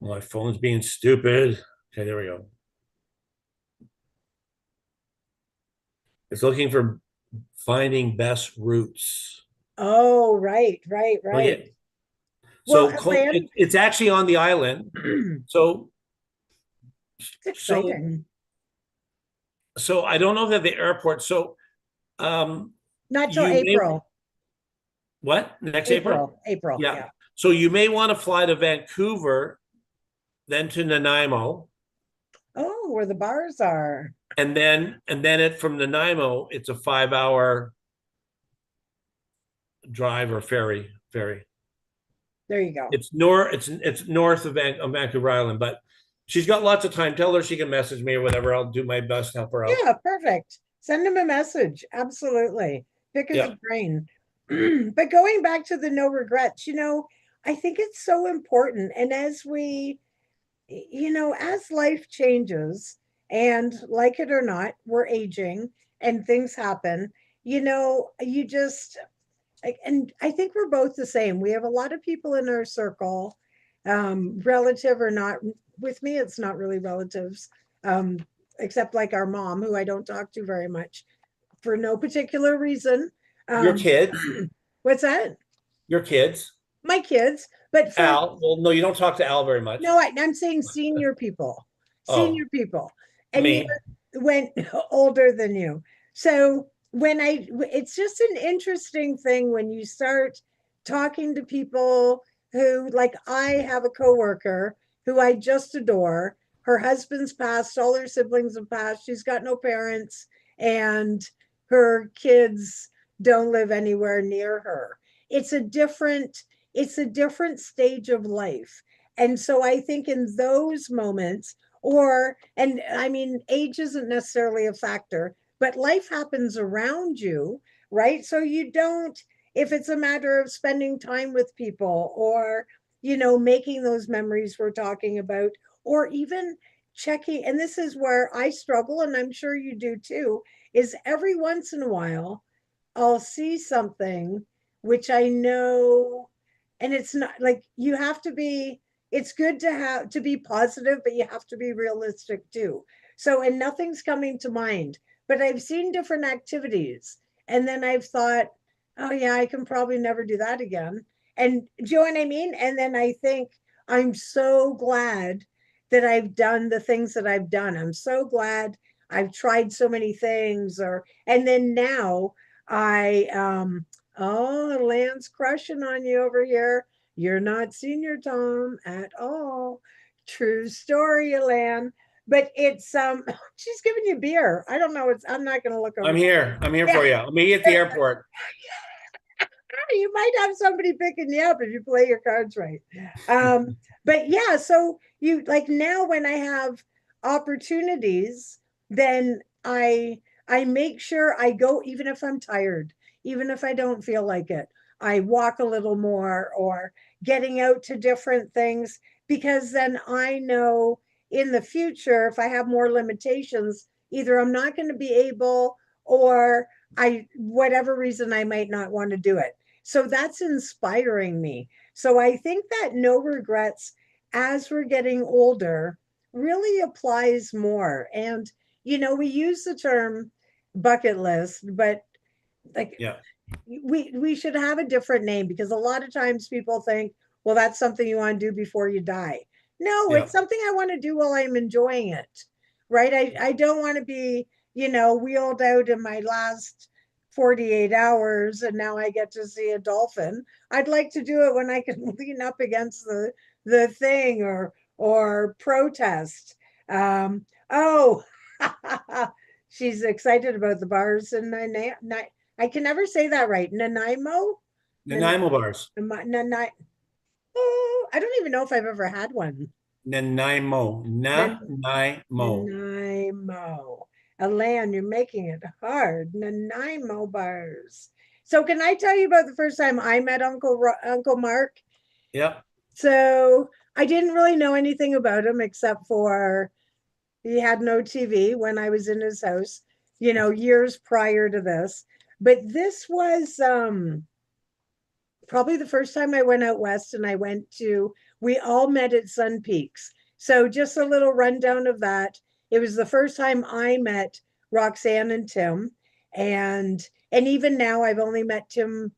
My phone's being stupid. Okay, there we go. It's looking for finding best routes. Oh, right, right, Oh yeah. right. Well, So Alan, it's actually on the island. it's So so exciting. so I don't know that the airport. So um Not till you may April. what next April? April. Yeah. Yeah. So you may want to fly to Vancouver, then to Nanaimo, Oh, where the bars are. and then it from Nanaimo, it's a 5 hour drive or ferry. There you go. It's north of Vancouver Island, but she's got lots of time. Tell her she can message me or whatever. I'll do my best to help her out. Yeah, perfect. Send him a message. Absolutely. Pick his Yeah. brain. But going back to the no regrets, I think it's so important. And as life changes, and like it or not, we're aging and things happen, you just, and I think we're both the same. We have a lot of people in our circle, relative or not. With me, it's not really relatives, um, except like our mom, who I don't talk to very much for no particular reason. Your Um, kids, what's that? your kids. My kids, but for Al. Well, no, you don't talk to Al very much. no, I'm saying senior Oh, people, and me. when older than you. So it's just an interesting thing when you start talking to people who, like, I have a coworker who I just adore. Her husband's passed, all her siblings have passed. She's got no parents, and her kids don't live anywhere near her. It's a different, it's a different stage of life. And so I think in those moments, and I mean, age isn't necessarily a factor, but life happens around you, right? So you don't, if it's a matter of spending time with people or, making those memories we're talking about, or even checking, and this is where I struggle, and I'm sure you do too, is every once in a while I'll see something which I know, and it's not like you have to be, it's good to have to be positive, but you have to be realistic too. So, and nothing's coming to mind, but I've seen different activities, and then I've thought, oh yeah, I can probably never do that again. And do you know what I mean? And then I think, I'm so glad that I've done the things that I've done. I'm so glad I've tried so many things, or, and then now oh, Lan's crushing on you over here. You're not senior Tom at all. True story, Lan. But it's she's giving you beer. I don't know. It's I'm not gonna look over. I'm here. I'm here Yeah, for you. I'm meet you at the airport. you might have somebody picking you up if you play your cards right. But yeah, so you like now when I have opportunities, then I make sure I go even if I'm tired, even if I don't feel like it. I walk a little more or getting out to different things because then I know in the future if I have more limitations, either I'm not going to be able or I whatever reason I might not want to do it. So that's inspiring me. So I think that no regrets as we're getting older really applies more. And, we use the term bucket list, but like Yeah. we should have a different name because a lot of times people think, well, that's something you want to do before you die. No, Yeah. it's something I want to do while I'm enjoying it. Right? I don't want to be, wheeled out in my last 48 hours and now I get to see a dolphin. I'd like to do it when I can lean up against the thing or protest. Oh, she's excited about the bars and I can never say that right. Nanaimo? Nanaimo bars. Nanai. Oh, I don't even know if I've ever had one. Nanaimo. Nan- Nanaimo. Nanaimo. Alan, you're making it hard. Nanaimo bars. So can I tell you about the first time I met Uncle Mark? Yep. So I didn't really know anything about him except for he had no TV when I was in his house, years prior to this. But this was probably the first time I went out west and we all met at Sun Peaks. So just a little rundown of that. It was the first time I met Roxanne and Tim. And even now I've only met Tim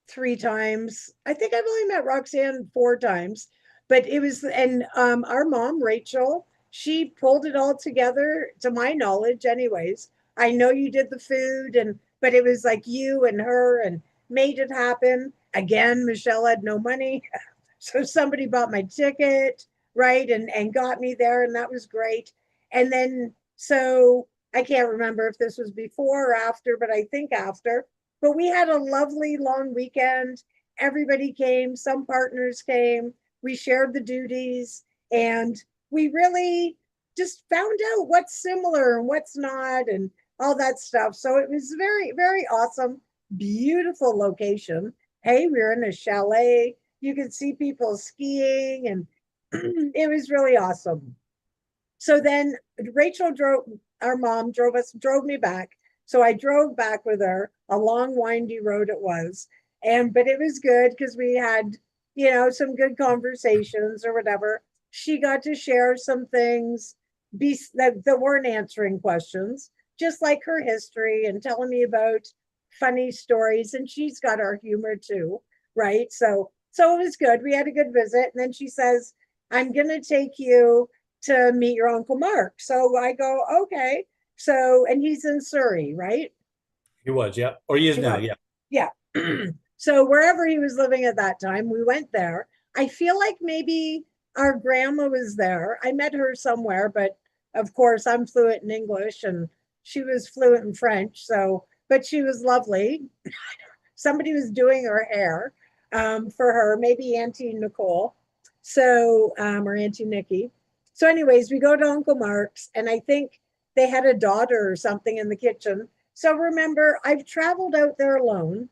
3 times. I think I've only met Roxanne 4 times, but it was, and our mom, Rachel, she pulled it all together to my knowledge, anyways. I know you did the food, but it was like you and her and made it happen. Again, Michelle had no money. So somebody bought my ticket, right? And got me there, and that was great. And then, so I can't remember if this was before or after, but I think after. But we had a lovely long weekend. Everybody came, some partners came. We shared the duties, and we really just found out what's similar and what's not, and all that stuff. So it was very, very awesome. Beautiful location. Hey, we were in a chalet. You could see people skiing, and it was really awesome. So then Rachel our mom drove me back. So I drove back with her. A long, windy road it was. But it was good because we had, some good conversations or whatever. She got to share some things that weren't answering questions, just like her history and telling me about funny stories. And she's got our humor too, right? So it was good. We had a good visit. And then she says, I'm going to take you to meet your Uncle Mark. So I go, okay. So, and he's in Surrey, right? He was, yeah. Or he is He now, was. yeah. Yeah. So wherever he was living at that time, we went there. I feel like maybe our grandma was there. I met her somewhere, but of course I'm fluent in English and she was fluent in French. So, but she was lovely. Somebody was doing her hair for her, maybe Auntie Nicole. So, or Auntie Nikki. So, anyways, we go to Uncle Mark's, and I think they had a daughter or something in the kitchen. So, remember, I've traveled out there alone.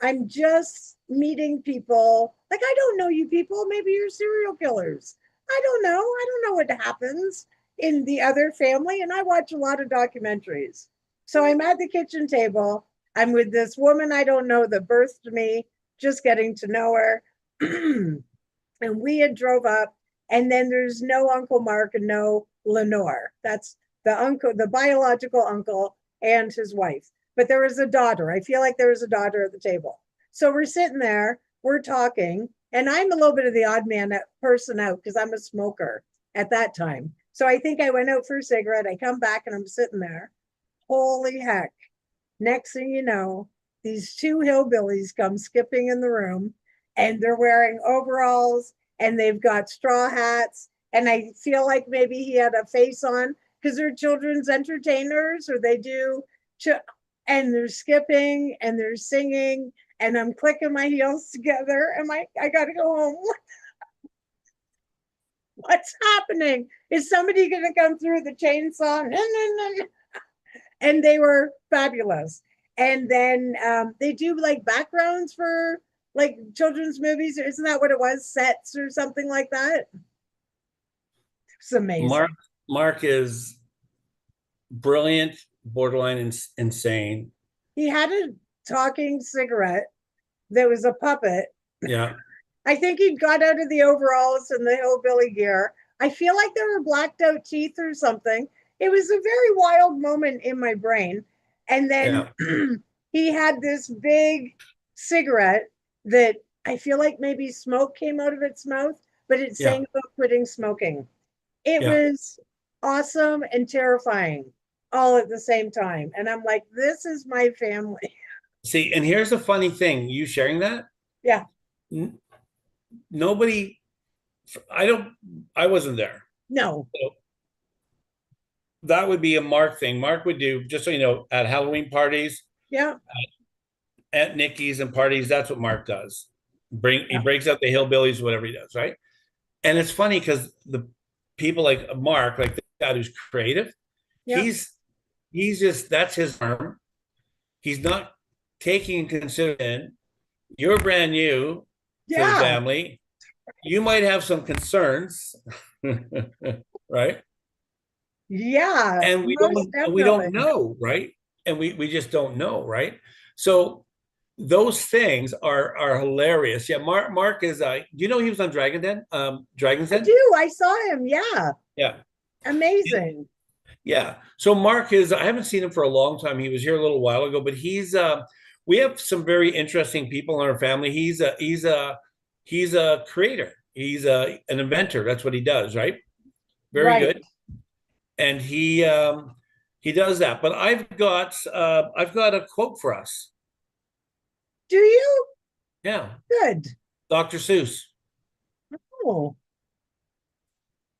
I'm just meeting people. Like, I don't know you people. Maybe you're serial killers. I don't know. I don't know what happens. in the other family, and I watch a lot of documentaries. So I'm at the kitchen table. I'm with this woman I don't know that birthed me, just getting to know her. And we had drove up, and then there's no Uncle Mark and no Lenore. That's the uncle, the biological uncle, and his wife. But there was a daughter. I feel like there was a daughter at the table. So we're sitting there, we're talking, and I'm a little bit of the odd man person out because I'm a smoker at that time. So I think I went out for a cigarette. I come back and I'm sitting there. Holy heck. Next thing you know, these two hillbillies come skipping in the room, and they're wearing overalls and they've got straw hats. And I feel like maybe he had a face on because they're children's entertainers, or they do. And they're skipping and they're singing, and I'm clicking my heels together. And I got to go home. What's happening? Is somebody going to come through the chainsaw? And they were fabulous. And then they do like backgrounds for like children's movies. Isn't that what it was? Sets or something like that. It's amazing. Mark is brilliant, borderline insane. He had a talking cigarette that was a puppet. Yeah. I think he got out of the overalls and the hillbilly gear. I feel like there were blacked out teeth or something. It was a very wild moment in my brain. And then Yeah. he had this big cigarette that I feel like maybe smoke came out of its mouth, but it's Yeah. saying about quitting smoking. It Yeah. was awesome and terrifying all at the same time. And I'm like, this is my family. See, and here's the funny thing, you sharing that, Yeah. nobody, I wasn't there. No. So that would be a Mark thing. Mark would do, just so you know, at Halloween parties, Yeah. at Nikki's and parties, that's what Mark does. He Yeah. breaks out the hillbillies, whatever he does, right? And it's funny because the people like Mark, like the guy who's creative, Yeah. he's just, that's his arm. He's not taking into consideration you're brand new to the Yeah. family. You might have some concerns, right? Yeah. And Most we don't definitely. know, right? And we just don't know, right? So those things are hilarious. Yeah, Mark is you know, he was on Dragon's I Den. do. I saw him. Yeah. Yeah. Amazing. Yeah. So Mark is, I haven't seen him for a long time. He was here a little while ago, but we have some very interesting people in our family. He's a creator. He's an inventor. That's what he does, right? Very Right. good. And he does that. But I've got a quote for us. Do you? Yeah. Good. Dr. Seuss. Oh,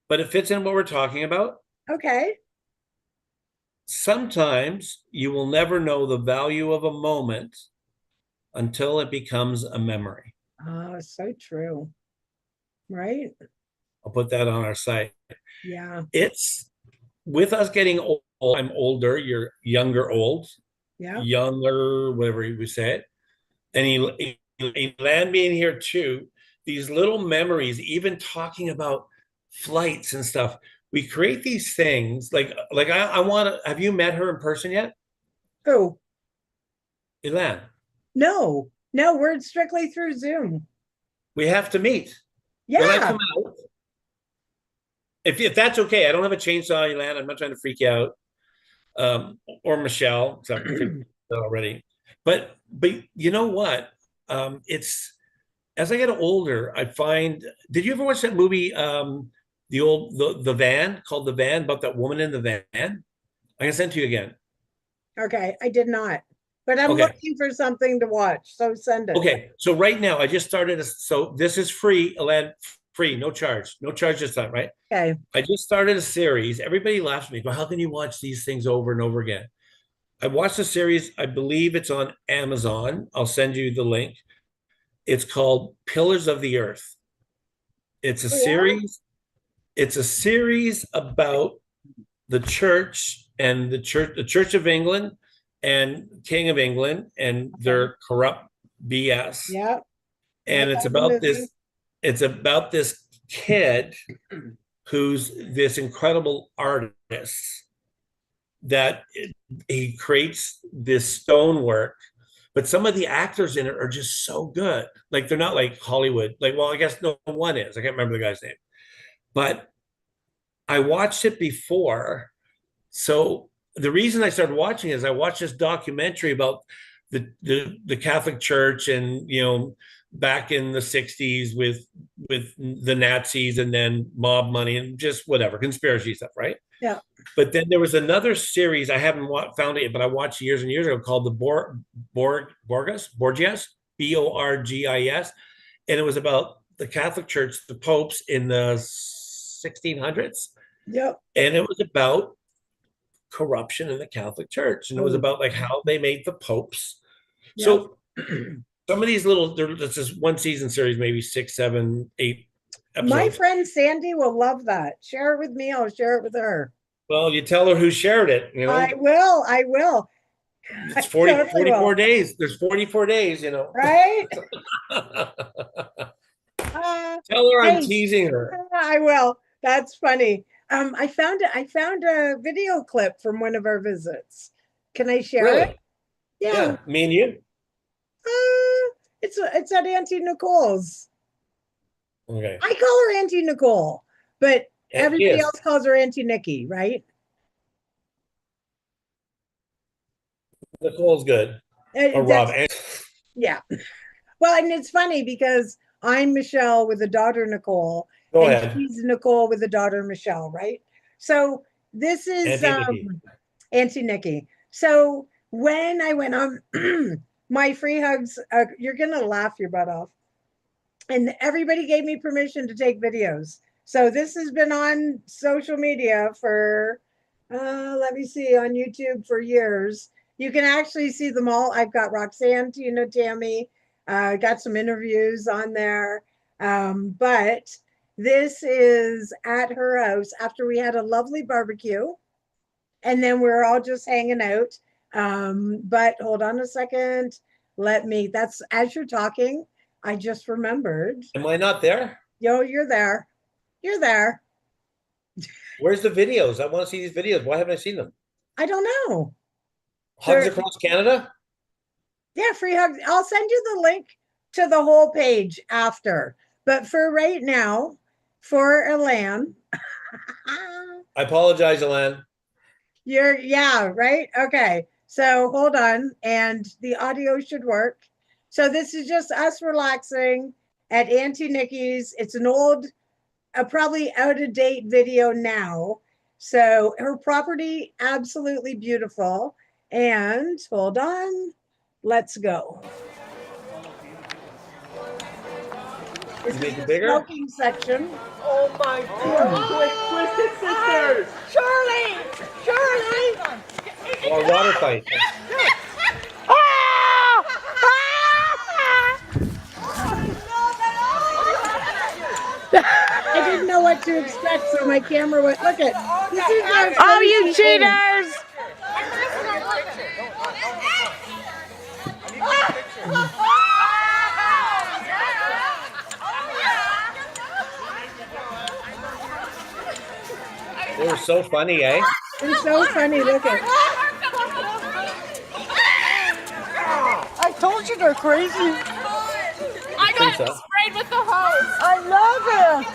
But it fits in what we're talking about. okay. Sometimes you will never know the value of a moment until it becomes a memory. Oh, so true. Right? I'll put that on our site. Yeah. It's with us getting old. I'm older, you're younger, Yeah. younger, whatever we say it. And Elan being here too, these little memories, even talking about flights and stuff. We create these things like I want to. Have you met her in person yet, Oh, Elan? no. No, we're strictly through Zoom. We have to meet when I Yeah. come out. If that's okay, I don't have a chainsaw, Elan. I'm not trying to freak you out, or Michelle, because I'm freaked out already. But you know what? It's as I get older, I find. Did you ever watch that movie, the van, called The Van, about that woman in the van? I can send it to you again. Okay. I did not. But I'm Okay. looking for something to watch. So send it. Okay. So right now, I just started. So this is free, Elan, free, no charge this time, right? Okay. I just started a series. Everybody laughs at me, but how can you watch these things over and over again? I watched the series. I believe it's on Amazon. I'll send you the link. It's called Pillars of the Earth. It's a Oh, yeah. series. It's a series about the Church of England and King of England and Okay. their corrupt BS. Yeah. I And got the movie. it's about this kid who's this incredible artist that he creates this stonework, but some of the actors in it are just so good. Like they're not like Hollywood. Like, well, I guess no one is. I can't remember the guy's name, but I watched it before. So the reason I started watching it is I watched this documentary about the Catholic Church, and back in the 60s with the Nazis, and then mob money and just whatever conspiracy stuff, right? Yeah. But then there was another series, I haven't found it yet, but I watched years and years ago, called the Borgias, Borgis, and it was about the Catholic Church, the popes in the 1600s. Yep. And it was about corruption in the Catholic Church, and it was about like how they made the popes. Yep. So some of these little, this is one season series, maybe 6, 7, 8 episodes. My friend Sandy will love that. Share it with me. I'll share it with her. Well, you tell her who shared it. I will. It's 44 days. There's 44 days, Right? Tell her I'm teasing her. I will. That's funny. I found a video clip from one of our visits. Can I share it? Yeah. Me and you. It's at Auntie Nicole's. Okay. I call her Auntie Nicole, but everybody else calls her Auntie Nikki, right? Nicole's good. Or Rob. Yeah. Well, and it's funny because I'm Michelle with a daughter, Nicole. Go ahead. She's Nicole with a daughter, Michelle, right? So this is Auntie Nikki. So when I went on my free hugs, you're going to laugh your butt off. And everybody gave me permission to take videos. So this has been on social media for, let me see, on YouTube for years. You can actually see them all. I've got Roxanne, Tina, Tammy, got some interviews on there. But this is at her house after we had a lovely barbecue. And then we're all just hanging out. But hold on a second. That's as you're talking, I just remembered. Am I not there? Yo, you're there. You're there. Where's the videos? I want to see these videos. Why haven't I seen them? I don't know. Hugs across Canada? Yeah, free hugs. I'll send you the link to the whole page after. But for right now, for Elan. I apologize, Elan. Right? Okay. So hold on. And the audio should work. So this is just us relaxing at Auntie Nikki's. It's an old, probably out of date video now. So her property, absolutely beautiful. And hold on, let's go. This is the smoking section. Oh my God! Twisted Sisters! Shirley! Or water fight. I didn't know what to expect, so my camera went, look at this is Oh, you cheaters! They were so funny, eh? They're so funny, look at. I told you they're crazy. I got sprayed with the hose. I love it.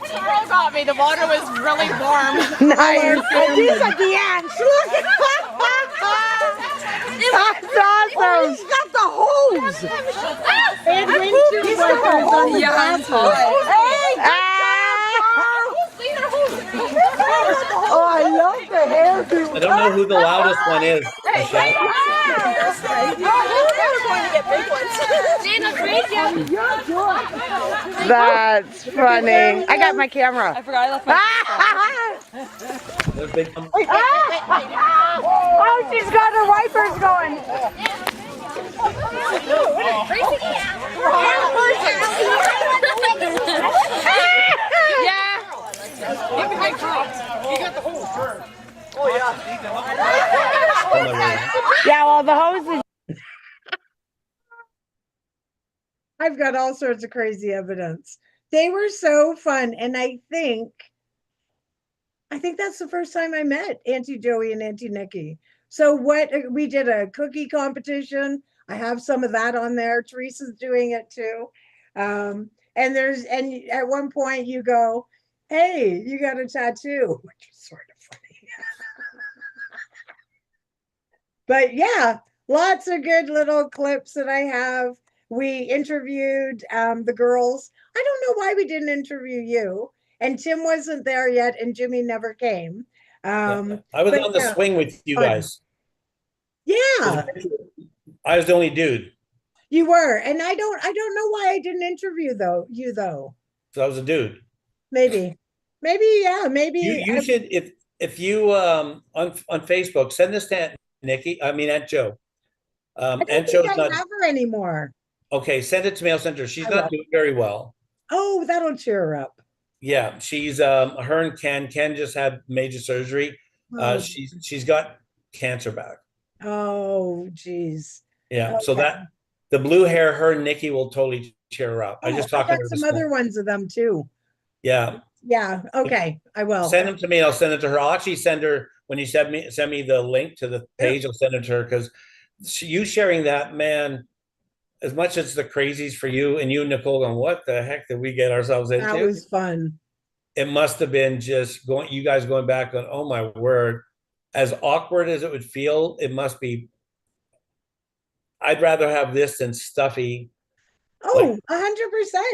The girl got me. The water was really warm. Nice. And these are the ants. Look at That's awesome. Oh, he's got the hose. And windshield wipers on the Yeah, Hey, oh, I love the hairdo. I don't know who the loudest one is, Michelle. That's funny. I got my camera. I forgot I left my Oh, she's got her wipers going. Yeah. You got the hose, sure. Oh, yeah. Yeah, well, the hose is... I've got all sorts of crazy evidence. They were so fun. And I think that's the first time I met Auntie Joey and Auntie Nikki. So what we did a cookie competition. I have some of that on there. Teresa's doing it too. And at one point you go, "Hey, you got a tattoo," which is sort of funny. But yeah, lots of good little clips that I have. We interviewed the girls. I don't know why we didn't interview you. And Tim wasn't there yet, and Jimmy never came. Yeah. I was But on the yeah, swing with you fun. guys. Yeah, I was the only dude. you were. And I don't know why I didn't interview though. So I was a dude. Maybe. Maybe, yeah, maybe You should, if you on Facebook, send this to Aunt Nikki. I mean Aunt Joe. I don't Aunt think Joe's I not have her anymore. okay. Send it to me. I'll send her. She's I not will. doing very well. Oh, that'll cheer her up. Yeah, she's her and Ken just had major surgery. Oh, She's got cancer back. oh, geez. Yeah, so Okay. that the blue hair, her and Nikki will totally cheer her up. I Oh, just I talked to got her some this other morning. ones of them too. Yeah, Yeah, okay, I will. send them to me. I'll send it to her. I'll actually send her when you send me the link to the Yeah, page. I'll send it to her because you sharing that, man. As much as the crazies for you and you and Nicole going, what the heck did we get ourselves that into? was fun. It must have been just you guys going back on, oh my word, as awkward as it would feel, it must be. I'd rather have this than stuffy. Oh, Like,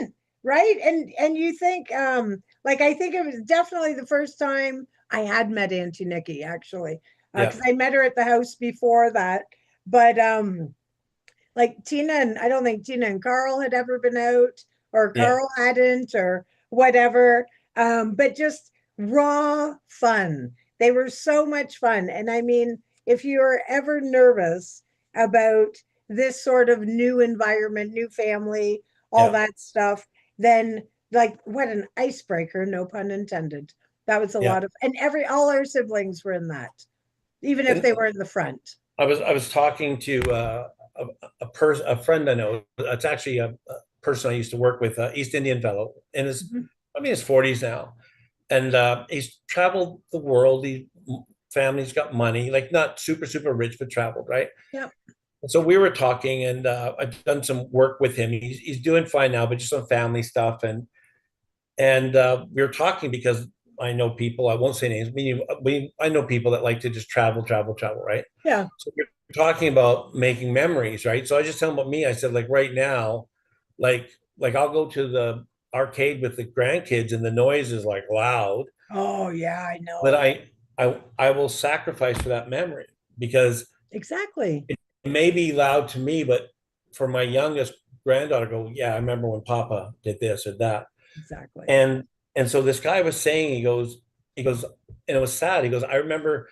100%. Right. And you think like I think it was definitely the first time I had met Auntie Nikki actually. yeah, Because I met her at the house before that. But like Tina and I don't think Tina and Carl had ever been out or yeah, Carl hadn't or whatever. But just raw fun. They were so much fun. And I mean, if you're ever nervous about this sort of new environment, new family, all yeah. that stuff, then like what an icebreaker, no pun intended. That was a Yeah. lot of, and all our siblings were in that, even if And they were in the front. I was talking to a friend I know. It's actually a person I used to work with, East Indian fellow, in his Mhm. I mean his 40s now, and he's traveled the world. He family's got money, like not super rich, but traveled, right? Yep. So we were talking, and I've done some work with him. He's doing fine now, but just some family stuff, and we were talking because I know people. I won't say names. I know people that like to just travel, right? Yeah. So we're talking about making memories, right? So I just tell them about me. I said, like right now, like I'll go to the arcade with the grandkids, and the noise is like loud, Oh yeah, I but know. I will sacrifice for that memory because Exactly. it may be loud to me, but for my youngest granddaughter, go, yeah, I remember when Papa did this or that. Exactly. And so this guy was saying, he goes, and it was sad. He goes, I remember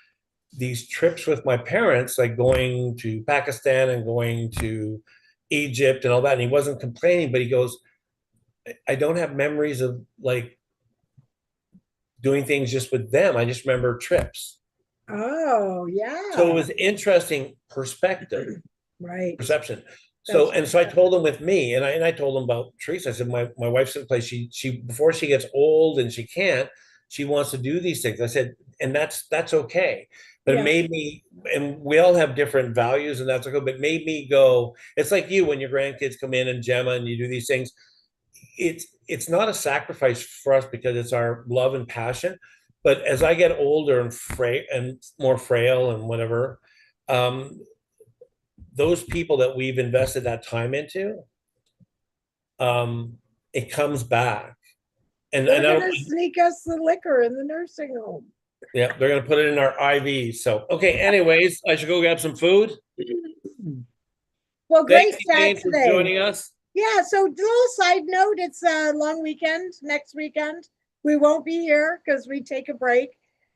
these trips with my parents, like going to Pakistan and going to Egypt and all that. And he wasn't complaining, but he goes, I don't have memories of like doing things just with them. I just remember trips. Oh So it yeah. was interesting perspective, Right. perception. So That's and so I told him with me, and I told him about Teresa. I said my wife's in place. She before she gets old and she can't, she wants to do these things. I said, and that's okay. But it yeah. made me, and we all have different values, and that's okay. But it made me go. It's like you when your grandkids come in and Gemma, and you do these things. It's not a sacrifice for us because it's our love and passion. But as I get older and more frail and whatever, um, those people that we've invested that time into, it comes back. They're And I don't, gonna sneak us the liquor in the nursing home. yeah, they're gonna put it in our IVs. So okay, anyways, I should go grab some food. Well, Thanks, great chat Elaine, for today. joining us. Yeah, so little side note, it's a long weekend next weekend. We won't be here because we take a break.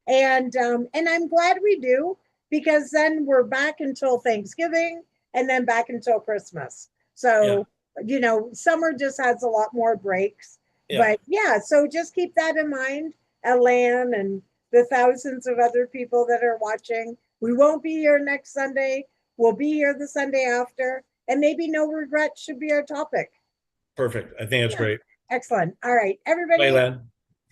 And I'm glad we do because then we're back until Thanksgiving and then back until Christmas. Yeah, So, summer just has a lot more breaks. yeah, But yeah, so just keep that in mind, Alan and the thousands of other people that are watching. We won't be here next Sunday. We'll be here the Sunday after, and maybe no regrets should be our topic. perfect. I think that's Yeah. great. Excellent. All right, everybody, Len.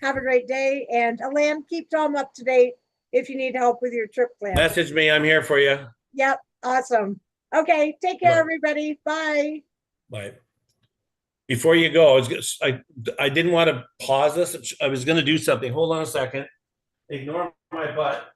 have a great day. And Alan, keep Tom up to date if you need help with your trip plan. Message me. I'm here for you. Yep, awesome. Okay, take care, Bye. everybody. Bye. Bye. Before you go, I didn't want to pause this. I was going to do something. Hold on a second. Ignore my butt.